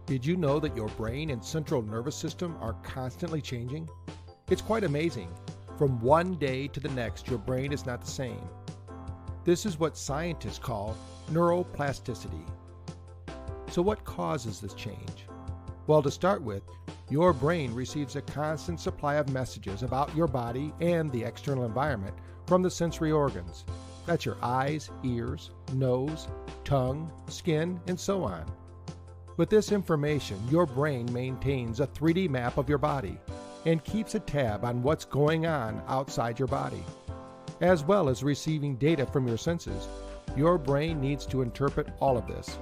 Did you know that your brain and central nervous system are constantly changing? It's quite amazing. From one day to the next, your brain is not the same. This is what scientists call neuroplasticity. So what causes this change? Well, to start with, your brain receives a constant supply of messages about your body and the external environment from the sensory organs. That's your eyes, ears, nose, tongue, skin, and so on. With this information, your brain maintains a 3D map of your body and keeps a tab on what's going on outside your body. As well as receiving data from your senses, your brain needs to interpret all of this.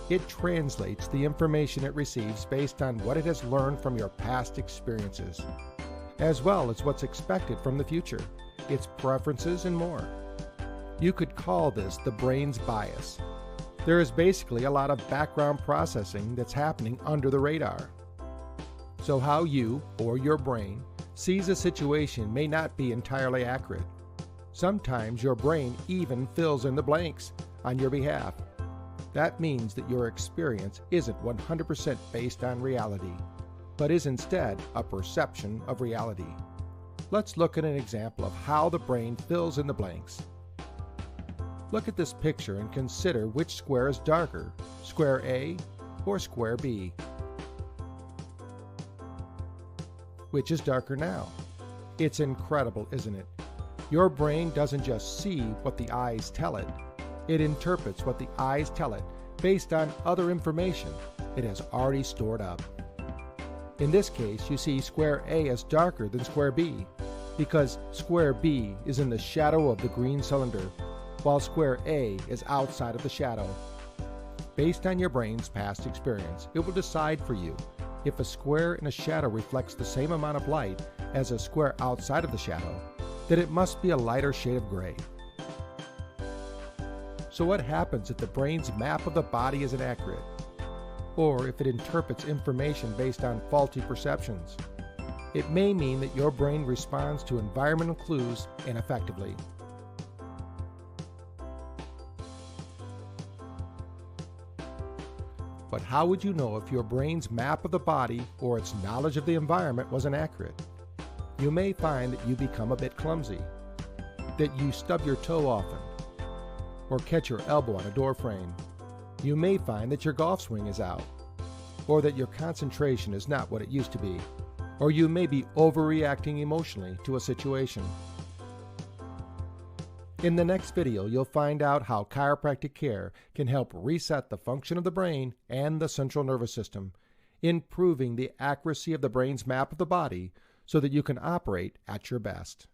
It translates the information it receives based on what it has learned from your past experiences, as well as what's expected from the future, its preferences, and more. You could call this the brain's bias. There is basically a lot of background processing that's happening under the radar. So how you, or your brain, sees a situation may not be entirely accurate. Sometimes your brain even fills in the blanks on your behalf. That means that your experience isn't 100% based on reality, but is instead a perception of reality. Let's look at an example of how the brain fills in the blanks. Look at this picture and consider which square is darker, square A or square B. Which is darker now? It's incredible, isn't it? Your brain doesn't just see what the eyes tell it. It interprets what the eyes tell it based on other information it has already stored up. In this case, you see square A as darker than square B because square B is in the shadow of the green cylinder, while square A is outside of the shadow. Based on your brain's past experience, it will decide for you if a square in a shadow reflects the same amount of light as a square outside of the shadow, that it must be a lighter shade of gray. So what happens if the brain's map of the body is inaccurate? Or if it interprets information based on faulty perceptions? It may mean that your brain responds to environmental clues ineffectively. But how would you know if your brain's map of the body or its knowledge of the environment was inaccurate? You may find that you become a bit clumsy, that you stub your toe often, or catch your elbow on a door frame. You may find that your golf swing is out, or that your concentration is not what it used to be, or you may be overreacting emotionally to a situation. In the next video, you'll find out how chiropractic care can help reset the function of the brain and the central nervous system, improving the accuracy of the brain's map of the body so that you can operate at your best.